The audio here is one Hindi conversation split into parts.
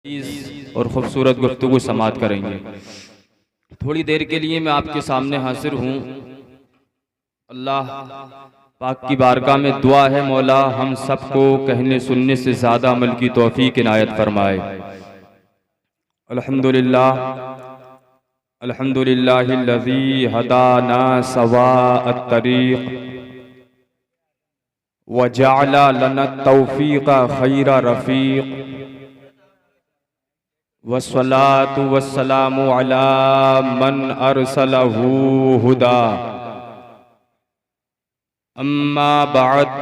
और खूबसूरत गुफ्तगू समात करेंगे। थोड़ी देर के लिए मैं आपके सामने हाजिर हूँ। अल्लाह पाक की बारगाह में दुआ है, मौला हम सबको कहने सुनने से ज़्यादा अमल की तौफीक इनायत फरमाए। अल्हम्दुलिल्लाह अल्हम्दुलिल्लाहिल्लज़ी हदाना सवाअत तरीक़ व जअला लना तौफ़ीक़ा खैरा रफ़ीक़ वस्सलातु वस्सलामु अला मन अरसलहू हुदा। अम्मा बअद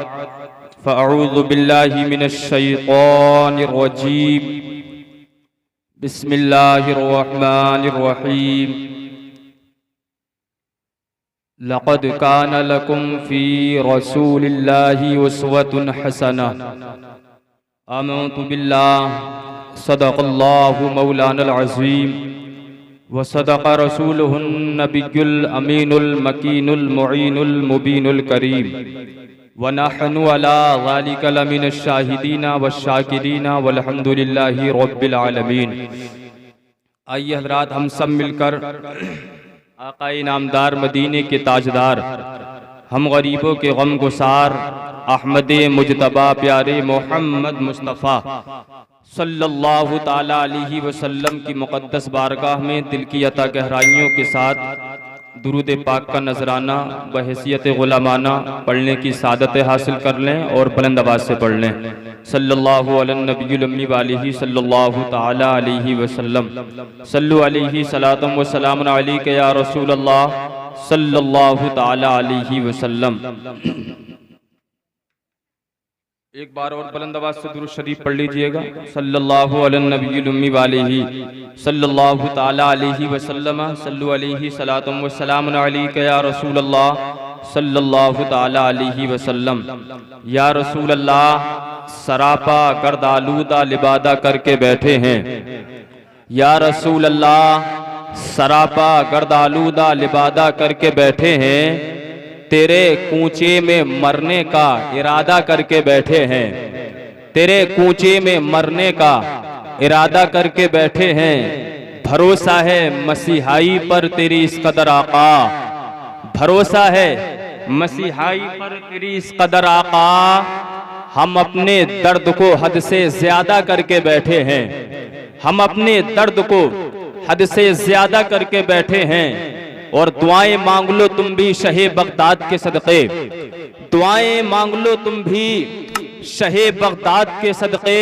फ़अऊज़ु बिल्लाहि मिनश शैतानिर रजीम। बिस्मिल्लाहिर रहमानिर रहीम। लक़द कान लकुम फ़ी रसूलिल्लाहि उस्वतुन हसना। आमनतु बिल्लाह सदक़ल्लाहु मौलानल अज़ीम व सदक़ रसूलुहुन नबियुल अमीनुल मकीनुल मुईनुल मुबीनुल करीम व नहनु अला ज़ालिका लमिनश शाहिदीना वश्शाकिरीना वल्हम्दुलिल्लाहि रब्बिल आलमीन। आइए हज़रात, हम सब मिलकर आक़ाए नामदार मदीने के ताजदार, हम गरीबों के गम गुसार अहमद मुजतबा प्यारे मोहम्मद मुस्तफ़ा सल्लल्लाहु ताला अलैहि वसल्लम की मुक़द्दस बारगाह में दिल की अता गहराइयों के साथ दुरूद पाक का नजराना बहैसियत गुलामाना पढ़ने की सादत हासिल कर लें और बुलंद आवाज़ से पढ़ लें। सल्लल्लाहु अला नबियुल अम्मी वालिही सल्लल्लाहु ताला अलैहि वसल्लम। सल्लु अलैहि सलातम व सलामुन अलैका या रसूल अल्लाह सल्लल्लाहु ताला अलैहि वसल्लम। एक बार और बुलंद आवाज़ से दुरूद शरीफ पढ़ लीजिएगा। सल्लल्लाहु अला नबियुल उम्मी वालिही सल्लल्लाहु ताला अलैहि वसल्लम। सल्लु अलैहि सलातम व सलामुन अलैका या रसूल अल्लाह सल्लल्लाहु ताला अलैहि वसल्लम। या रसूल अल्लाह, सरापा गर्दालूदा लिबादा करके बैठे हैं। या रसूल अल्लाह, सरापा गर्दालूदा लिबादा करके बैठे हैं। तेरे कूचे में मरने का इरादा करके बैठे हैं। तेरे कूचे में मरने का इरादा करके बैठे हैं। भरोसा है मसीहाई पर तेरी इस कदर आका। भरोसा है मसीहाई पर तेरी इस कदर आका। हम अपने दर्द को हद से ज्यादा करके बैठे हैं। हम अपने दर्द को हद से ज्यादा करके बैठे हैं। और दुआएं मांग लो तुम भी शहे बगदाद के सदक़े। दुआएं मांग लो तुम भी शहे बगदाद के सदक़े।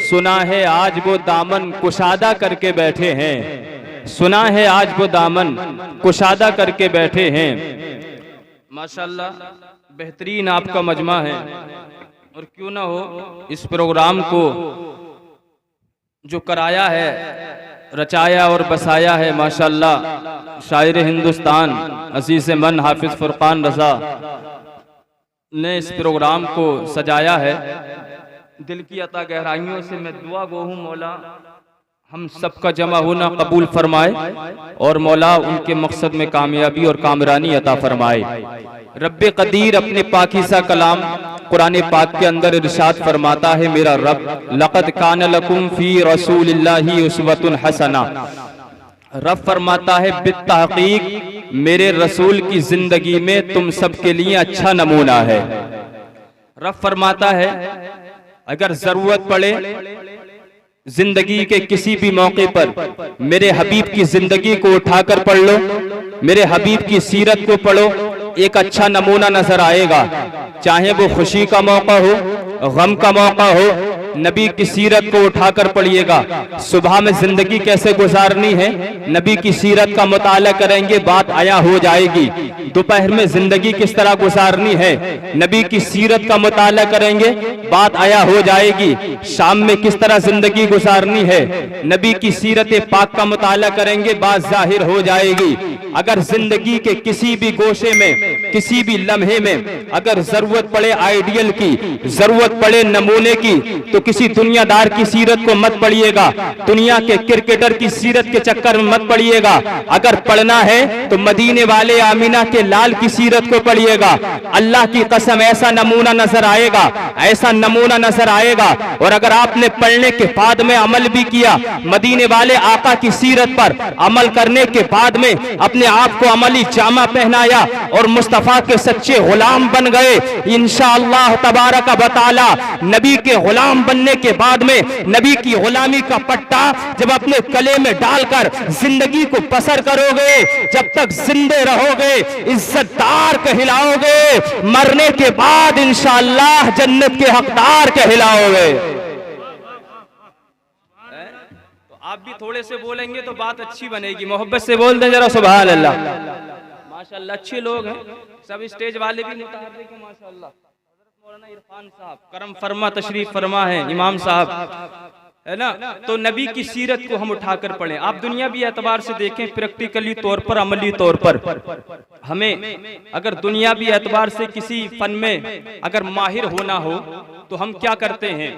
सुना है आज वो दामन कुशादा करके बैठे हैं। सुना है आज वो दामन कुशादा करके बैठे हैं। माशाअल्लाह, बेहतरीन आपका मजमा है। और क्यों ना हो, इस प्रोग्राम को जो कराया है, रचाया और बसाया है माशाअल्लाह शायर हिंदुस्तान अज़ीज़ मन हाफिज फुरकान रज़ा ने इस प्रोग्राम को सजाया है। दिल की अता गहराइयों से मैं दुआ गो हूँ, मौला हम सबका जमा होना कबूल फरमाए और मौला उनके मकसद में कामयाबी और कामरानी अता फरमाए। रब्बे कदीर अपने पाकीज़ा कलाम कुरान पाक के अंदर इरशाद फरमाता है, मेरा रब लक़द कान लकुम फ़ी रसूलिल्लाहि उस्वतुन हसना। रब फरमाता है बित्तहक़ीक़ मेरे रसूल की जिंदगी में तुम सबके लिए अच्छा नमूना है। रब फरमाता है अगर जरूरत पड़े जिंदगी के किसी भी मौके पर मेरे हबीब की जिंदगी को उठाकर पढ़ लो, मेरे हबीब की सीरत को पढ़ो, एक अच्छा नमूना नजर आएगा। चाहे वो खुशी का मौका हो, गम का मौका हो, नबी की सीरत को उठाकर पढ़िएगा। सुबह में जिंदगी कैसे गुजारनी है, नबी की सीरत का मुताला करेंगे, बात आया हो जाएगी। दोपहर में जिंदगी किस तरह गुजारनी है, नबी की सीरत का मुताला करेंगे, बात आया हो जाएगी। शाम में किस तरह जिंदगी गुजारनी है, नबी की सीरत पाक का मुताला करेंगे, बात जाहिर हो जाएगी। अगर जिंदगी के किसी भी गोशे में, किसी भी लम्हे में अगर जरूरत पड़े आइडियल की, जरूरत पड़े नमूने की, तो किसी दुनियादार की सीरत को मत पढ़िएगा, दुनिया के क्रिकेटर की सीरत के चक्कर में मत पढ़िएगा। अगर पढ़ना है तो मदीने वाले आमीना के लाल की सीरत को पढ़िएगा। अल्लाह की कसम ऐसा नमूना नजर आएगा, ऐसा नमूना नजर आएगा। और अगर आपने पढ़ने के बाद में अमल भी किया, मदीने वाले आका की सीरत पर अमल करने के बाद में अपने आप को अमली जामा पहनाया और मुस्तफा के सच्चे गुलाम बन गए, इंशाअल्लाह तबारक व तआला नबी के गुलाम बनने के बाद में नबी की गुलामी का पट्टा जब अपने गले में डालकर जिंदगी को बसर करोगे, जब तक जिंदे रहोगे इज्जतदार कहलाओगे, मरने के बाद इंशाअल्लाह जन्नत के हकदार कहलाओगे। तो आप भी थोड़े से बोलेंगे तो बात अच्छी बनेगी, मोहब्बत से बोल दें जरा सुभान अल्लाह। माशाअल्लाह अच्छे लोग हैं सब, स्टेज वाले भी मुताहर्रिक हैं माशाअल्लाह। मौलाना इरफान साहब करम फरमा तशरीफ फरमा है, इमाम साहब है ना। तो नबी की सीरत को हम उठाकर पढ़ें। आप दुनियावी एतबार से देखें, प्रैक्टिकली तौर पर, अमली तौर पर हमें अगर दुनियावी एतबार से किसी फन में अगर माहिर होना हो तो हम क्या करते हैं,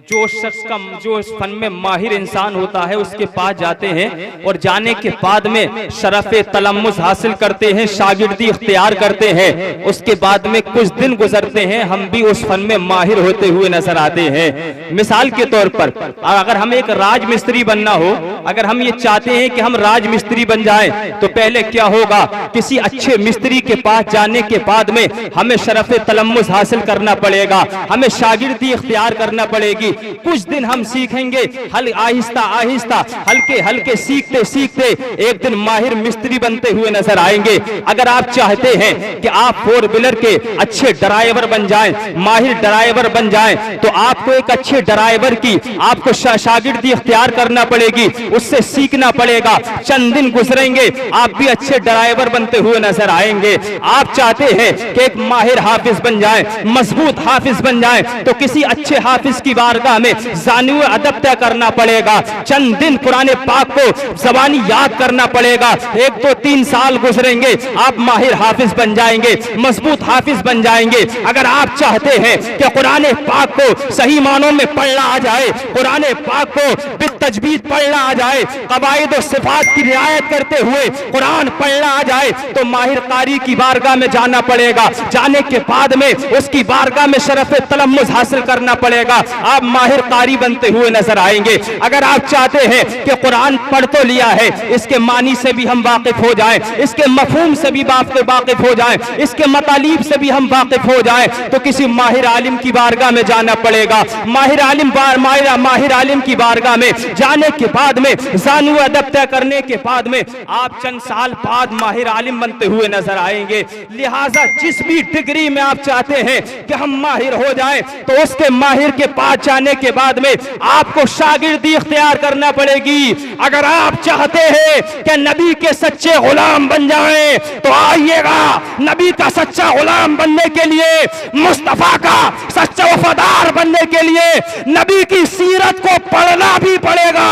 जो शख्स का जो इस फन में माहिर इंसान होता है उसके पास जाते हैं और जाने के बाद में शरफ़े तलम्मुस हासिल करते हैं, शागिर्दी इख्तियार करते हैं। उसके बाद में कुछ दिन गुजरते हैं, हम भी उस फन में माहिर होते हुए नजर आते हैं। मिसाल के तौर पर अगर हम एक राज मिस्त्री बनना हो, अगर हम ये चाहते हैं कि हम राज मिस्त्री बन जाएं, तो पहले क्या होगा, किसी अच्छे मिस्त्री के पास जाने के बाद में हमें शरफ़े तलम्मुस हासिल करना पड़ेगा, हमें शागिर्दी इख्तियार करना पड़ेगी। कुछ दिन हम सीखेंगे, आहिस्ता आहिस्ता हल्के हल्के सीखते सीखते एक दिन माहिर मिस्त्री बनते हुए नजर आएंगे। अगर आप चाहते हैं कि आप 4 व्हीलर के अच्छे ड्राइवर बन जाएं, माहिर ड्राइवर बन जाएं, तो आपको एक अच्छे ड्राइवर की आपको शागिर्दी इख्तियार करना पड़ेगी, उससे सीखना पड़ेगा। चंद दिन गुजरेंगे, आप भी अच्छे ड्राइवर बनते हुए नजर आएंगे। आप चाहते हैं कि एक माहिर हाफिज बन जाएं, मजबूत हाफिज बन जाएं, तो किसी अच्छे हाफिज की बारगाह में ज़ानिउ अदब तय करना पड़ेगा। चंद दिन कुरान पाक को ज़बानी याद करना पड़ेगा। 1-2-3 साल गुजरेंगे, आप माहिर हाफिज बन जाएंगे, मजबूत हाफिज बन जाएंगे। अगर आप चाहते हैं कि कुरान पाक को सही मानों में पढ़ना आ जाए, कुरान पाक को बितजवीद पढ़ना आ जाए, कवाइद और सिफात की रियायत करते हुए कुरान पढ़ना आ जाए, तो माहिर कारी की बारगाह में जाना पड़ेगा। जाने के बाद में उसकी बारगाह में शरफ़े तलम्मुस हासिल करना पड़ेगा, आप माहिर कारी बनते हुए नजर आएंगे। अगर आप चाहते हैं कि कुरान पढ़ तो लिया है, इसके मानी से भी हम वाकिफ हो जाएं, इसके मफहूम से भी वाकिफ हो जाएं, इसके मतालीब से भी हम वाकिफ हो जाएं, तो किसी माहिर आलिम की बारगाह में जाना पड़ेगा। माहिर आलिम की बारगाह में जाने के बाद में ज़ानिउ अदब तय करने के बाद में आप चंद साल बाद माहिर आलिम बनते हुए नजर आएंगे। लिहाजा जिस भी डिग्री में आप चाहते हैं कि हम माहिर हो जाएं, तो उसके माहिर के पास जाने के बाद में आपको शागिर्दी इख्तियार करना पड़ेगी। अगर आप चाहते हैं कि नबी के सच्चे गुलाम बन जाएं, तो आइएगा, नबी का सच्चा गुलाम बनने के लिए, मुस्तफा का सच्चा वफादार बनने के लिए नबी की सीरत को पढ़ना भी पड़ेगा,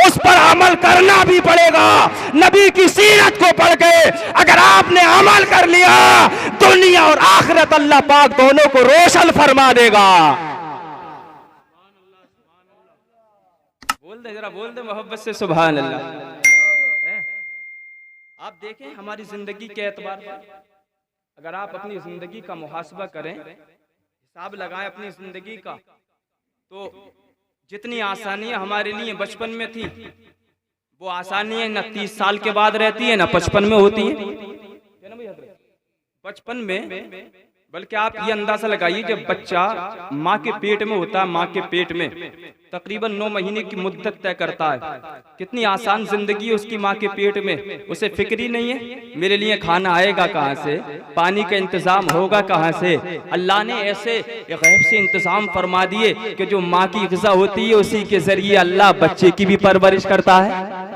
उस पर अमल करना भी पड़ेगा। नबी की सीरत को पढ़ के अगर आपने अमल कर लिया, दुनिया और आखिरत अल्लाह पाक दोनों को रोशन फरमा देगा। बोल दे जरा, बोल दे मोहब्बत से सुभान अल्लाह। आप देखें हमारी जिंदगी के एतबार पर, अगर आप अपनी जिंदगी का मुहासबा करें, हिसाब लगाएं अपनी जिंदगी का, तो जितनी आसानियां हमारे लिए बचपन में थी, वो आसानियां न 30 साल के बाद रहती है, न 55 में होती है। बचपन में, बल्कि आप ये अंदाजा लगाइए, जब बच्चा माँ के पेट में होता है, माँ के पेट में तकरीबन 9 महीने की मुद्दत तय करता है, कितनी आसान जिंदगी है उसकी माँ के पेट में। उसे फिक्र ही नहीं है मेरे लिए खाना आएगा कहाँ से, पानी का इंतजाम होगा कहाँ से। अल्लाह ने ऐसे गैब से इंतजाम फरमा दिए कि जो माँ की ग़िज़ा होती है उसी के जरिए अल्लाह बच्चे की भी परवरिश करता है।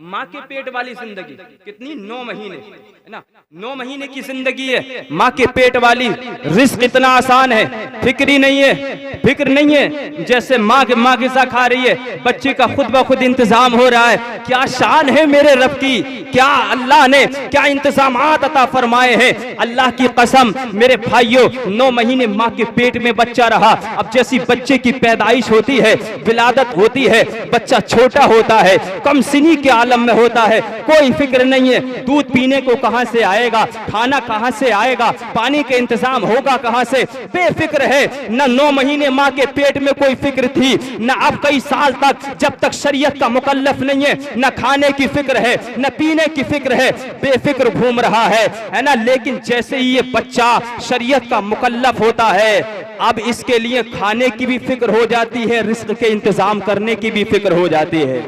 माँ के पेट वाली जिंदगी कितनी 9 महीने है ना, 9 महीने की जिंदगी है माँ के पेट वाली। रिस्क इतना आसान है, फिक्र ही नहीं है, फिक्र नहीं है। जैसे माँ ग़िज़ा खा रही है, बच्चे का खुद ब खुद इंतजाम हो रहा है। क्या शान है मेरे रब की, क्या अल्लाह ने क्या इंतजामात अता फरमाए हैं। अल्लाह की कसम मेरे भाइयों, 9 महीने माँ के पेट में बच्चा रहा। अब जैसी बच्चे की पैदाइश होती है, विलादत होती है, बच्चा छोटा होता है, कम सिनी के आलम में होता है, कोई फिक्र नहीं है। दूध पीने को कहां से आएगा, खाना कहां से आएगा, पानी के इंतजाम होगा कहां से, बेफिक्र है। न 9 महीने माँ के पेट में कोई फिक्र थी, न अब कई साल तक जब तक शरीयत का मुकल्लफ नहीं है, न खाने की फिक्र है, न पीने की फिक्र है, बेफिक्र घूम रहा है ना। लेकिन जैसे ही ये बच्चा शरीयत का मुकल्लफ होता है, अब इसके लिए खाने की भी फिक्र हो जाती है, रिस्क के इंतजाम करने की भी फिक्र हो जाती है।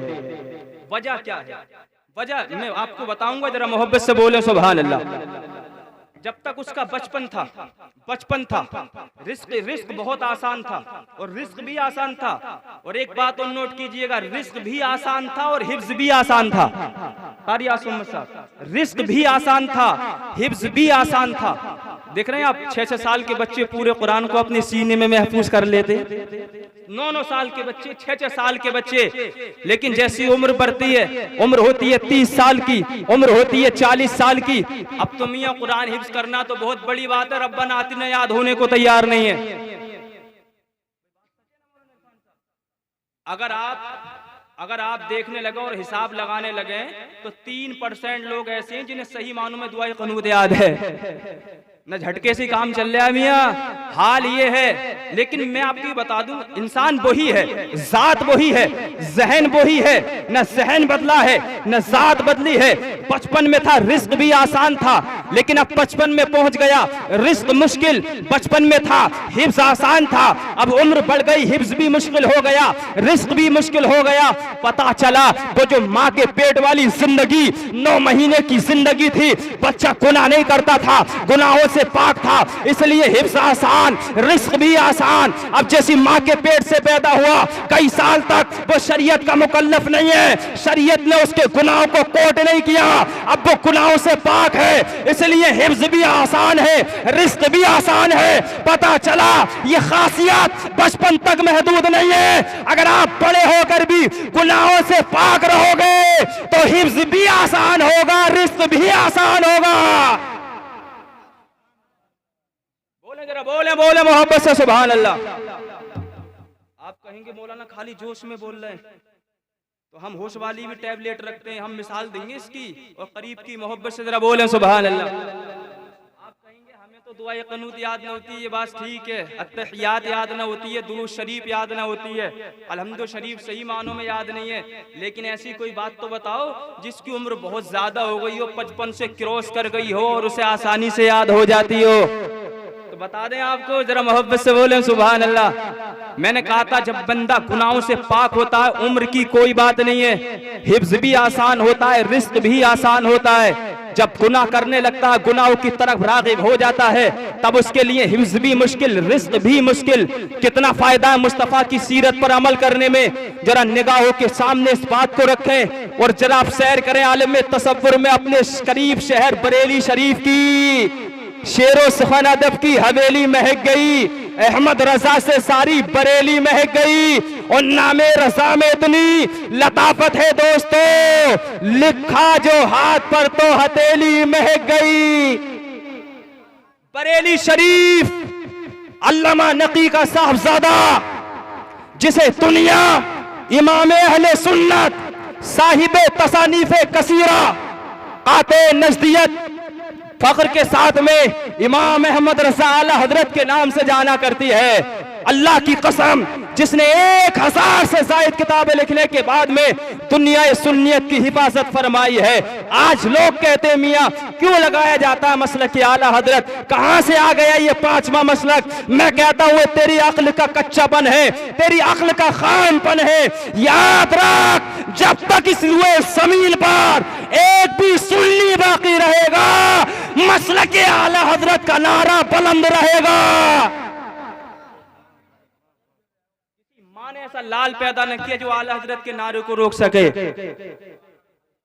वजह क्या है? वजह मैं आपको बताऊंगा, जरा मोहब्बत से बोले सुभान अल्लाह। जब तक उसका बचपन था, रिस्क बहुत आसान था, और रिस्क भी आसान था। और एक बात और नोट कीजिएगा, रिस्क भी आसान था और हिफ्ज भी आसान था। रिस्क भी आसान था, हिफ्ज भी आसान था। देख रहे हैं आप, 6-6 साल के बच्चे पूरे कुरान को अपने सीने में महफूज कर लेते, 9-9 साल के बच्चे, 6-6 साल के बच्चे। लेकिन जैसी उम्र बढ़ती है, उम्र होती है 30 साल की, उम्र होती है 40 साल की, अब तो मियां कुरान हिफ्ज करना तो बहुत बड़ी बात है, रब्बना आतिना याद होने को तैयार नहीं है। अगर आप देखने लगे और हिसाब लगाने लगे तो 3% लोग ऐसे हैं जिन्हें सही मानों में दुआए क़ुनूत याद है। न झटके से काम चल रहा है मियाँ, हाल ये है। लेकिन मैं आपको बता दूं, इंसान वही है, जात वही है, जहन वही है, न जहन बदला है न जात बदली है। बचपन में था, रिस्क भी आसान था, लेकिन अब 55 में पहुंच गया, रिस्क मुश्किल। बचपन में था, हिफ्ज आसान था, अब उम्र बढ़ गई, हिफ्ज भी मुश्किल हो गया, रिस्क भी मुश्किल हो गया। पता चला वो जो माँ के पेट वाली जिंदगी 9 महीने की जिंदगी थी, बच्चा गुनाह नहीं करता था, गुनाहों से पाक था, इसलिए हिफ्ज आसान, रिस्क भी आसान। अब जैसी माँ के पेट से पैदा हुआ, कई साल तक वो शरीयत का मुकल्लफ नहीं है, शरीयत ने उसके गुनाहों को कोट नहीं किया, अब वो गुनाहों से पाक है, इसलिए हिफ्ज भी आसान है, रिस्क भी आसान है। पता चला ये खासियत बचपन तक महदूद नहीं है, अगर आप बड़े होकर भी गुनाहों से पाक रहोगे तो हिफ्ज भी आसान होगा, रिस्क भी आसान होगा। बोले मोहब्बत से सुभान अल्लाह। आप कहेंगे मौलाना खाली जोश में बोल रहे हैं, तो हम होश वाली भी टैबलेट रखते हैं, हम मिसाल देंगे इसकी, और करीब की मोहब्बत से जरा बोले सुभान अल्लाह। आप कहेंगे हमें तो दुआए क़ुनूत याद न होती, ये बात ठीक है, अत्तहियात याद न होती है, दुरूद शरीफ याद न होती है, अलहम्दु शरीफ सही मानों में याद नहीं है। लेकिन ऐसी कोई बात तो बताओ जिसकी उम्र बहुत ज्यादा हो गई हो, 55 से क्रॉस कर गई हो और उसे आसानी से याद हो जाती हो, तो बता दें आपको, जरा मोहब्बत से बोले सुभान अल्लाह। मैंने कहा था जब बंदा गुनाहों से पाक होता है, उम्र की कोई बात नहीं है, हिफ्ज भी आसान होता है, रिस्क भी आसान होता है। जब गुनाह करने लगता है, गुनाहों की तरफ राग़िब हो जाता है, तब उसके लिए हिफ्ज भी मुश्किल, रिस्क भी मुश्किल। कितना फायदा है मुस्तफ़ा की सीरत पर अमल करने में, जरा निगाहों के सामने इस बात को रखें और जरा आप सैर करें आलम तसव्वुर में अपने करीब शहर बरेली शरीफ की। शेरो सुखन अदब की हवेली महक गई, अहमद रजा से सारी बरेली महक गई, और नामे रजा में इतनी लताफत है दोस्तों, लिखा जो हाथ पर तो हथेली महक गई। बरेली शरीफ अल्लामा नकी का साहबजादा, जिसे दुनिया इमाम अहले सुन्नत, साहिबे तसानीफे कसीरा, काते नजदियत, फख्र के साथ में इमाम अहमद रज़ा आला हजरत के नाम से जाना करती है। अल्लाह की कसम, जिसने 1000 से ज़ायद किताबें लिखने के बाद में दुनिया सुन्नियत की हिफाजत फरमाई है। आज लोग कहते हैं मियाँ क्यों लगाया जाता है मसलक आला हजरत, कहां से आ गया ये 5वां मसलक? मैं कहता हूं तेरी अक्ल का कच्चापन है, तेरी अक्ल का खानपन है। याद रख, जब तक इस रुए ज़मीन पर एक भी सुन्नी बाकी रहेगा, मसलक आला हजरत का नारा बुलंद रहेगा। माँ ने ऐसा लाल पैदा न किया जो आला हजरत के नारे को रोक सके।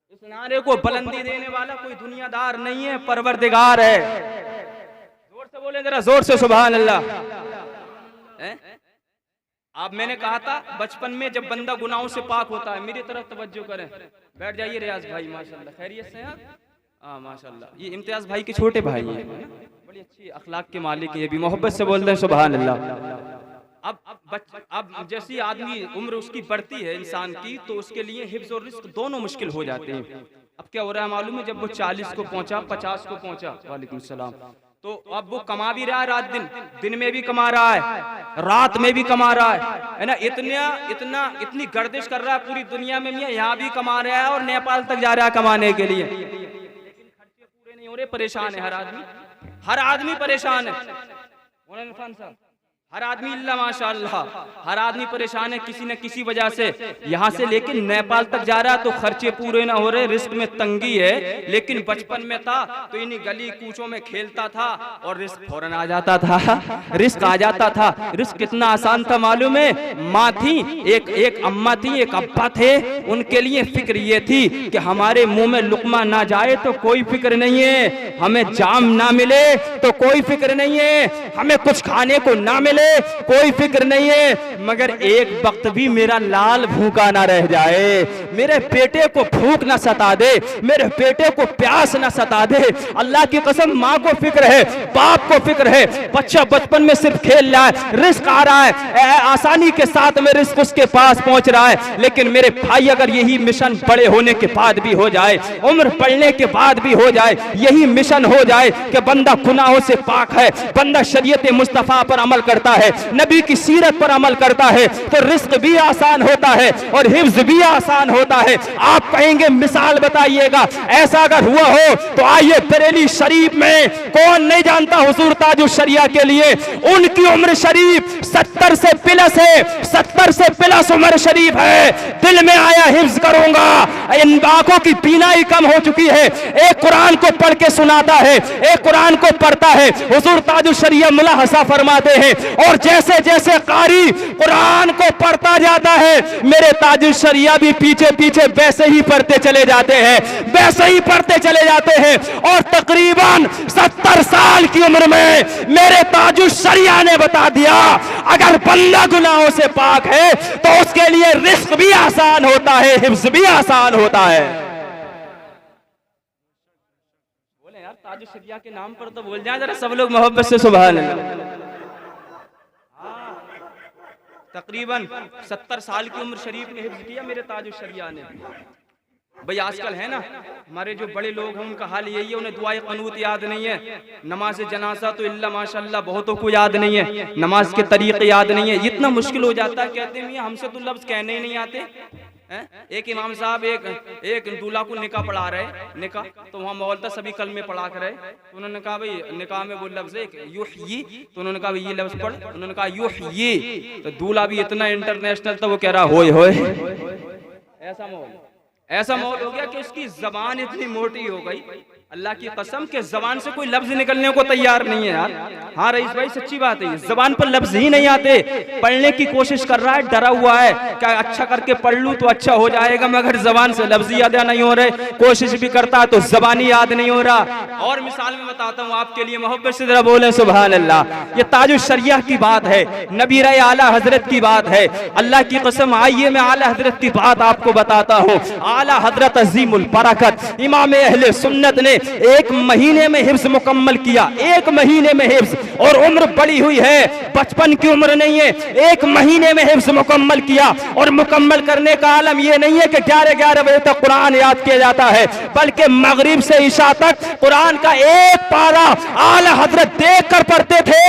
इस नारे को बुलंदी देने वाला कोई दुनियादार नहीं है, परवरदिगार है। जोर से बोले जरा, जोर से सुभान अल्लाह। आप मैंने कहा था बचपन में जब बंदा गुनाहों से पाक होता है, मेरी तरफ तवज्जो करें, बैठ जाइए रियाज भाई, माशाल्लाह खैरियत से आप? हाँ माशाल्लाह, ये इम्तियाज भाई के छोटे भाई हैं, बड़ी अच्छी अखलाक के मालिक है, ये भी मोहब्बत से बोलते हैं सुभान अल्लाह। अब जैसी आदमी उम्र उसकी बढ़ती है इंसान की, तो उसके लिए हिफ्ज और रिस्क दोनों मुश्किल हो जाते हैं। अब क्या हो रहा है मालूम है, जब वो 40 को पहुंचा, 50 को पहुंचा, वालेकुम सलाम, तो अब वो कमा भी रहा है, रात दिन में भी कमा रहा है, रात में भी कमा रहा है ना, इतनी गर्दिश कर रहा है पूरी दुनिया में, यहाँ भी कमा रहा है और नेपाल तक जा रहा है कमाने के लिए, लेकिन खर्चे पूरे नहीं हो रहे, परेशान है हर आदमी परेशान है। इरफान साहब, हर आदमी इल्ला माशाअल्लाह, हर आदमी परेशान है किसी न किसी वजह से, यहाँ से लेकिन नेपाल तक जा रहा है तो खर्चे पूरे ना हो रहे, रिस्क में तंगी है। लेकिन बचपन में था तो इन्हीं गली कूचों में खेलता था और रिस्क फौरन आ जाता था, रिस्क आ जाता था। रिस्क कितना आसान था मालूम है, माँ थी, एक अम्मा थी, एक अब्बा थे, उनके लिए फिक्र ये थी कि हमारे मुंह में लुकमा ना जाए तो कोई फिक्र नहीं है, हमें जाम ना मिले तो कोई फिक्र नहीं है, हमें कुछ खाने को ना मिले कोई फिक्र नहीं है, मगर एक वक्त भी मेरा लाल भूखा ना रह जाए, मेरे बेटे को भूख ना सता दे, मेरे बेटे को प्यास ना सता दे। अल्लाह की कसम, माँ को फिक्र है, बाप को फिक्र है, बच्चा बचपन में सिर्फ खेल रहा है, रिस्क आ रहा है, आसानी के साथ में रिस्क उसके पास पहुंच रहा है। लेकिन मेरे भाई, अगर यही मिशन बड़े होने के बाद भी हो जाए, उम्र बढ़ने के बाद भी हो जाए, यही मिशन हो जाए कि बंदा गुनाहों से पाक है, बंदा शरीयत मुस्तफा पर अमल करता है, नबी की सीरत पर अमल करता है, तो रिस्क भी आसान होता है और हिफ्ज भी आसान होता है। आप कहेंगे मिसाल बताइएगा, ऐसा अगर हुआ हो तो आइए बरेली शरीफ में, कौन नहीं जानता हुजूर ताजुश शरिया के लिए, उनकी उम्र शरीफ 70 से प्लस है, 70 से प्लस उम्र शरीफ है। दिल में आया हिफ्ज करूंगा, इन आंखों की बीनाई कम हो चुकी है, एक कुरान को पढ़ के सुनाता है, एक कुरान को पढ़ता है, हुजूर ताजुश शरिया मुलाहजा फरमाते हैं, और जैसे जैसे कारी कुरान को पढ़ता जाता है, मेरे ताजुश शरिया भी पीछे पीछे वैसे ही पढ़ते चले जाते हैं, वैसे ही पढ़ते चले जाते हैं। और तकरीबन 70 साल की उम्र में मेरे ताजुश शरिया ने बता दिया, अगर बंदा गुनाहों से पाक है तो उसके लिए रिस्क भी आसान होता है, हिफ्ज भी आसान होता है। बोले यार, ताजुश शरिया के नाम पर तो बोल जाए जरा सब लोग मोहब्बत से सुभान अल्लाह। तकरीबन 70 साल की उम्र शरीफ ने हिफ्ज किया मेरे ताजुश शरिया ने। भाई आजकल है ना, हमारे जो बड़े लोग हैं उनका हाल यही है, उन्हें दुआए क़नूत याद नहीं है, नमाज जनाजा तो इल्ला माशाअल्लाह बहुतों को याद नहीं है, नमाज के तरीके याद नहीं है, इतना मुश्किल हो जाता है। कहते हैं हमसे तो लफ्ज कहने ही नहीं आते। एक इमाम साहब एक दूल्हा को निकाह पढ़ा रहे, निकाह तो वहाँ मौलता सभी कलमे पढ़ा कर रहे, तो उन्होंने कहा भाई निकाह में वो लफ्ज है युहयी, तो उन्होंने कहा ये लफ्ज पढ़, उन्होंने कहा युहयी, तो दूल्हा भी इतना इंटरनेशनल था, वो कह रहा होए होए। ऐसा माहौल हो गया कि उसकी जबान इतनी मोटी हो गई, अल्लाह की कसम के जबान से कोई लफ्ज निकलने को तैयार नहीं है यार। हाँ रईस भाई सच्ची बात है, जबान पर लफ्ज ही नहीं आते, पढ़ने की कोशिश कर रहा है, डरा हुआ है क्या अच्छा करके पढ़ लूं तो अच्छा हो जाएगा, मगर जबान से लफ्ज याद नहीं हो रहे, कोशिश भी करता तो जबानी याद नहीं हो रहा। और मिसाल में बताता हूँ आपके लिए, मोहब्बत से जरा बोले सुभान अल्लाह। ये ताजुश शरिया की बात है, नबी राय आला हजरत की बात है, अल्लाह की कसम। आइए मैं आला हजरत की बात आपको बताता हूँ। आला हजरत अजीमुल बरकत इमाम अहले सुन्नत ने 1 महीने में हिफ्ज मुकम्मल किया, 1 महीने में हिफ्ज, और उम्र बड़ी हुई है, बचपन की उम्र नहीं है, 1 महीने में हिफ्ज मुकम्मल किया। और मुकम्मल करने का आलम यह नहीं है कि 11-11 बजे तक कुरान याद किया जाता है, बल्कि मगरिब से इशा तक कुरान का एक पारा आला हजरत देख कर पढ़ते थे,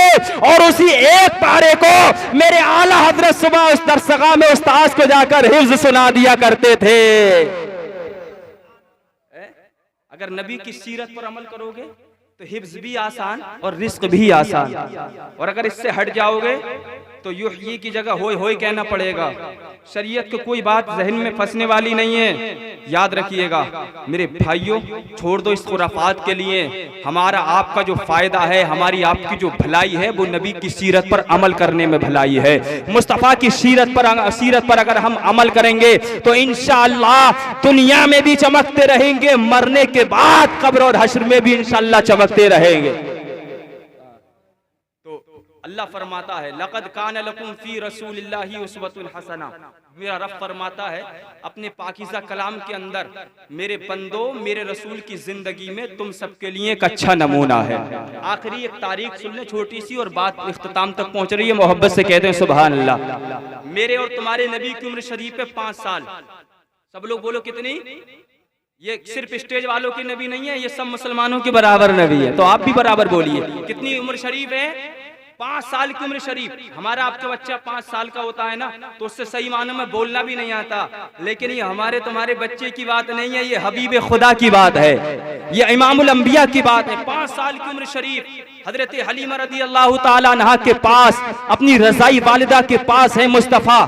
और उसी एक पारे को मेरे आला हजरत सुबह उस दरसगाह में उस्ताद को जाकर हिफ्ज सुना दिया करते थे। अगर नबी की सीरत पर अमल करोगे तो हिफ्ज भी आसान और रिस्क भी आसान, और अगर इससे हट जाओगे तो युह्यी की जगह होय कहना पड़ेगा। शरीयत को कोई बात जहन में फंसने वाली नहीं है, याद रखिएगा मेरे भाइयों। छोड़ दो इस खुराफात के लिए, हमारा आपका जो फायदा है, हमारी आपकी जो भलाई है, वो नबी की सीरत पर अमल करने में भलाई है। मुस्तफ़ा की सीरत पर अगर हम अमल करेंगे तो इंशाअल्लाह दुनिया में भी चमकते रहेंगे, मरने के बाद कब्र और हश्र में भी इंशाअल्लाह चमकते रहेंगे। अल्लाह फरमाता है लक़द कान लकुम फी रसूलिल्लाहि उस्वतुन हसना। मेरा रब फरमाता है अपने पाकीज़ा कलाम के अंदर, मेरे बंदो मेरे रसूल की जिंदगी में तुम सबके लिए एक अच्छा नमूना है। आखिरी एक तारीख सुन ले छोटी सी, और बात इख्तिताम तक पहुंच रही है। मोहब्बत से कहते हैं सुभान अल्लाह। मेरे और तुम्हारे नबी की उम्र शरीफ है 5 साल। सब लोग बोलो कितनी? ये सिर्फ स्टेज वालों की नबी नहीं है, ये सब मुसलमानों के बराबर नबी है। तो आप भी बराबर बोलिए, कितनी उम्र शरीफ है? 5 साल की उम्र शरीफ। हमारा आपका बच्चा 5 साल का होता है ना, तो उससे सही मानों में बोलना भी नहीं आता। लेकिन ये हमारे तुम्हारे बच्चे की बात नहीं है, ये हबीब खुदा की बात है, ये इमामुल अंबिया की बात है। 5 साल की उम्र शरीफ हजरत हलीमा रज़ी अल्लाह ताला अन्हा के पास, अपनी रज़ाई वालिदा के पास है मुस्तफ़ा।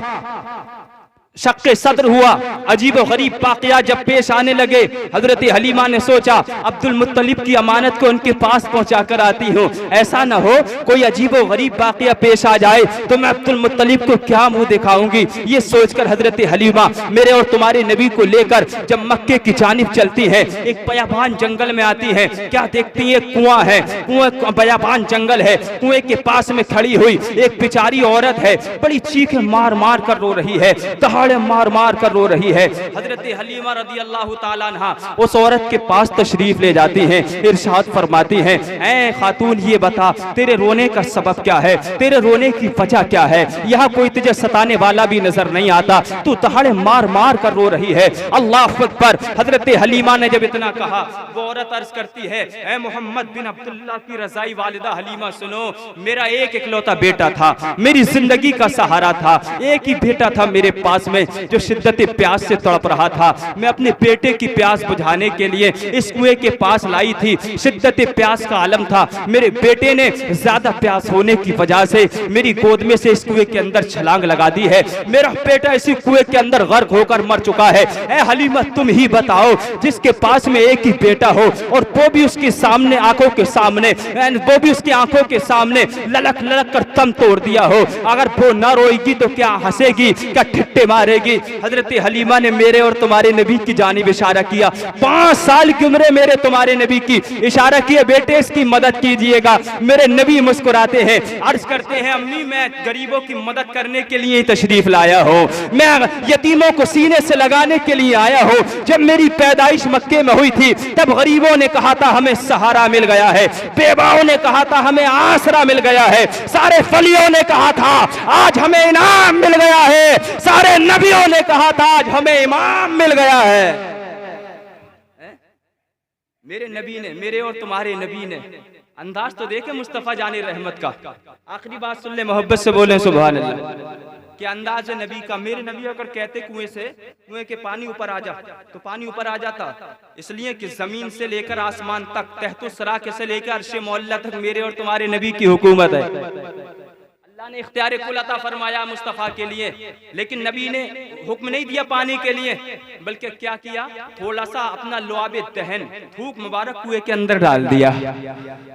शक्के सद्र हुआ, अजीब व गरीब वाक़या जब पेश आने लगे, हजरत हलीमा ने सोचा अब्दुल मुत्तलिब की अमानत को उनके पास पहुंचा कर आती हूँ। ऐसा ना हो कोई अजीब व गरीब वाक़या पेश आ जाए तो मैं अब्दुल मुत्तलिब को क्या मुंह दिखाऊंगी। ये सोचकर हजरत हलीमा मेरे और तुम्हारे नबी को लेकर जब मक्के की जानिब चलती है, एक बयाबान जंगल में आती है। क्या देखती है? कुआं है, कुएं बयाबान जंगल है। कुएं के पास में खड़ी हुई एक बेचारी औरत है, बड़ी चीखें मार मार कर रो रही है, मार मार कर रो रही है। हजरत हलीमा रज़ी अल्लाह ताला अन्हा उस औरत के पास तशरीफ ले जाती हैं, इरशाद फरमाती हैं, ऐ खातून ये बता तेरे रोने का सबब क्या है, तेरे रोने की वजह क्या है? यहाँ कोई तुझे सताने वाला भी नजर नहीं आता, तू दहाड़े मार मार कर रो रही है। अल्लाह अकबर। हजरत हलीमा ने जब इतना कहा, वो औरत अर्ज करती है, ऐ मोहम्मद बिन अब्दुल्लाह की रज़ाई वालिदा हलीमा सुनो, मेरा एक इकलौता बेटा था, मेरी जिंदगी का सहारा था, एक ही बेटा था मेरे पास में जो शिद्दत प्यास से तड़प रहा था। मैं अपने बेटे की प्यास बुझाने के लिए इस कुएं के पास लाई थी। शिद्दत प्यास का आलम था, मेरे बेटे ने ज्यादा प्यास होने की वजह से मेरी गोद में से इस कुएं के अंदर छलांग लगा दी है। मेरा बेटा इसी कुएं के अंदर गर्क होकर मर चुका है। ऐ हलीमा तुम ही बताओ, जिसके पास में एक ही बेटा हो और वो भी उसके सामने आंखों के सामने, वो भी उसकी आंखों के सामने ललक ललक कर दम तोड़ दिया हो, अगर वो न रोएगी तो क्या हंसेगी, क्या ठिट्टे मारेगी? हजरत हलीमा ने मेरे और तुम्हारे नबी की जानिब इशारा किया। 5 साल की उम्र मेरे तुम्हारे नबी की, इशारा किया बेटे इसकी मदद कीजिएगा। मेरे नबी मुस्कुराते हैं, अर्ज करते हैं अम्मी मैं गरीबों की मदद करने के लिए तशरीफ लाया हूँ, मैं यतीमों को सीने से लगाने के लिए आया हूँ। जब मेरी पैदाइश मक्के में हुई थी तब गरीबों ने कहा था हमें सहारा मिल गया है, बेवाओं ने कहा था हमें आसरा मिल गया है, सारे फलियों ने कहा था आज हमें इनाम मिल गया है, सारे नबियों ने कहा था आज हमें इमाम मिल गया है। मेरे नबी ने, मेरे और तुम्हारे नबी ने अंदाज तो देखे मुस्तफ़ा जाने रहमत का। आखिरी बात सुन ले, मोहब्बत से बोले सुभान अल्लाह। क्या अंदाज है नबी का। मेरे नबी अगर कहते कुएं के पानी ऊपर आ जा तो पानी ऊपर आ जाता, इसलिए कि जमीन से लेकर आसमान तक, तहतो सरा से लेकर अर्शे मौला तक मेरे और तुम्हारे नबी की हुकूमत है। अल्लाह ने इख्तियार कुल अता फरमाया मुस्तफ़ा के लिए, लेकिन नबी ने हुक्म नहीं दिया पानी के लिए, बल्कि क्या किया, थोड़ा सा अपना लुआब दहन थूक मुबारक कुएं के अंदर डाल दिया।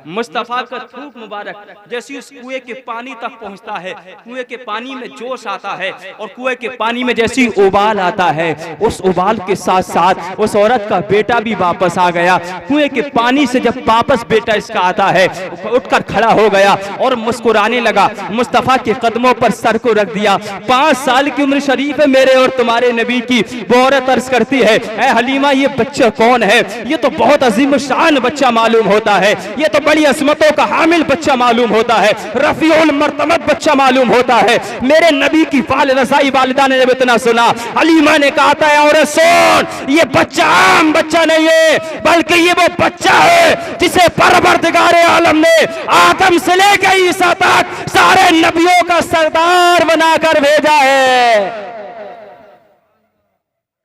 मुस्तफ़ा का थूक मुबारक जैसे उस कुएं के पानी तक पहुंचता है, कुएं के पानी में जोश आता है और कुएं के पानी में जैसी उबाल आता है, उस उबाल के साथ साथ उस औरत का बेटा भी वापस आ गया। कुएं के पानी से जब वापस बेटा इसका आता है, उठकर खड़ा हो गया और मुस्कुराने लगा, मुस्तफ़ा के कदमों पर सर को रख दिया। 5 साल की उम्र शरीफ है मेरे और तुम्हारे नबी की। वो औरत अर्ज करती है, ऐ हलीमा ये बच्चा कौन है? ये तो बहुत अजीम शान बच्चा मालूम होता है, ये तो बड़ी अजमतों का हामिल बच्चा मालूम होता है, रफीउल मर्तबत बच्चा मालूम होता है। मेरे नबी की रज़ाई वालिदा ने जब इतना सुना, हलीमा ने कहा था औरत सुन, ये बच्चा आम बच्चा नहीं है, बल्कि ये वो बच्चा है जिसे परवरदिगारे आलम ने आदम से लेकर ईसा तक सारे नबियों का सरदार बनाकर भेजा है।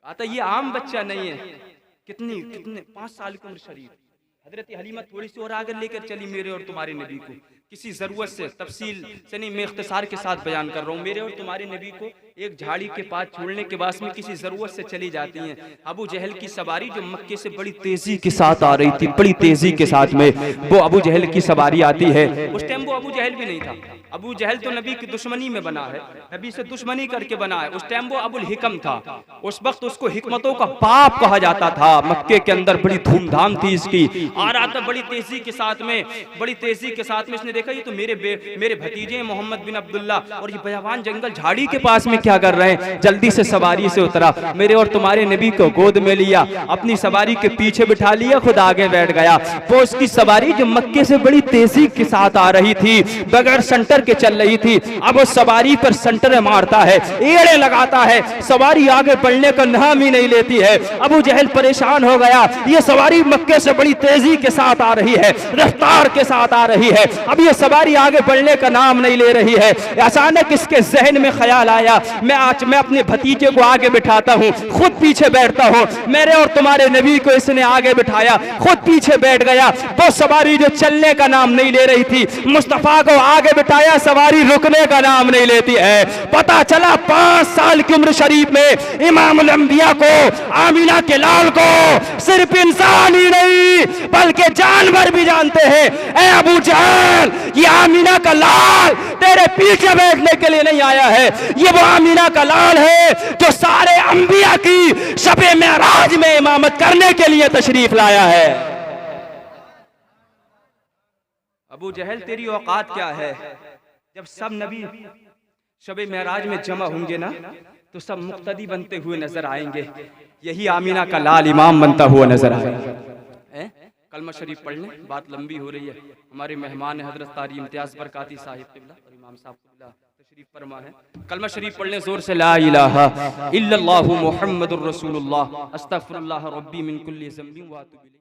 आता ये आम बच्चा नहीं है। कितने 5 साल की उम्र शरीफ, हजरत हलीमा थोड़ी सी और आगे लेकर चली मेरे और तुम्हारे नबी को, किसी ज़रूरत से, तफसील से नहीं, मैं इख्तिसार के साथ बयान कर रहा हूँ। मेरे और तुम्हारे नबी को एक झाड़ी के पास छोड़ने के बाद में किसी ज़रूरत से चली जाती हैं। अबू जहल की सवारी जो मक्के से बड़ी तेज़ी के साथ आ रही थी, बड़ी तेज़ी के साथ में वो अबू जहल की सवारी आती है। उस टाइम वो अबू जहल भी नहीं था। अबू जहल तो नबी की दुश्मनी में बना है, नबी से दुश्मनी करके बना है। उस टाइम वो अबुल हिकम था। उस वक्त उसको हिकमतों का बाप कहा जाता था। मक्के के अंदर बड़ी धूमधाम थी इसकी, आ रहा था बड़ी तेजी के साथ में, बड़ी तेजी के साथ में। इसने देखा ये तो मेरे भतीजे मोहम्मद बिन अब्दुल्ला और ये बयाबान जंगल झाड़ी के पास में क्या कर रहे हैं। जल्दी से सवारी से उतरा, मेरे और तुम्हारे नबी को गोद में लिया, अपनी सवारी के पीछे बिठा लिया, खुद आगे बैठ गया। वो उसकी सवारी जो मक्के से बड़ी तेजी के साथ आ रही थी, बगैर सेंटर के चल रही थी, अब वो सवारी पर सेंटर मारता है, एड़े लगाता है, सवारी आगे बढ़ने का नाम ही नहीं लेती है। अबू जहल परेशान हो गया, ये सवारी मक्के से बड़ी तेजी के साथ आ रही है, रफ्तार के साथ आ रही है, अब ये सवारी आगे बढ़ने का नाम नहीं ले रही है। अचानक इसके जहन में ख्याल आया, मैं अपने भतीजे को आगे बिठाता हूँ, खुद पीछे बैठता हूँ। मेरे और तुम्हारे नबी को इसने आगे बिठाया, खुद पीछे बैठ गया। वो सवारी जो चलने का नाम नहीं ले रही थी, मुस्तफा को आगे बिठाया, सवारी रुकने का नाम नहीं लेती है। पता चला 5 साल की उम्र शरीफ में इमामुल अंबिया को, आमीना के लाल को सिर्फ इंसान ही नहीं बल्कि जानवर भी जानते हैं। ए अबू जहल, ये आमीना का लाल तेरे पीछे बैठने के लिए नहीं आया है, ये वो आमीना का लाल है जो सारे अंबिया की शबे मेराज में इमामत करने के लिए तशरीफ लाया है। अबू जहल, तेरी औकात क्या है? जब सब नबी शबे मेराज में जमा होंगे ना, तो सब मुक्तदी बनते हुए नजर आएंगे, यही आमीना का लाल इमाम बनता हुआ नजर आएगा। कलमा शरीफ पढ़ लें, बात लंबी हो रही है। हमारे मेहमान है हजरत कारी इम्तियाज बरकाती साहिब किबला और इमाम साहब किबला तशरीफ फरमा है। कलमा शरीफ पढ़ लें जोर से, ला इलाहा इल्लल्लाहु मुहम्मदुर रसूलुल्लाह अस्तगफिरुल्लाह रब्बी मिन कुल्ली ज़ंबिन व अतूबु इलैह।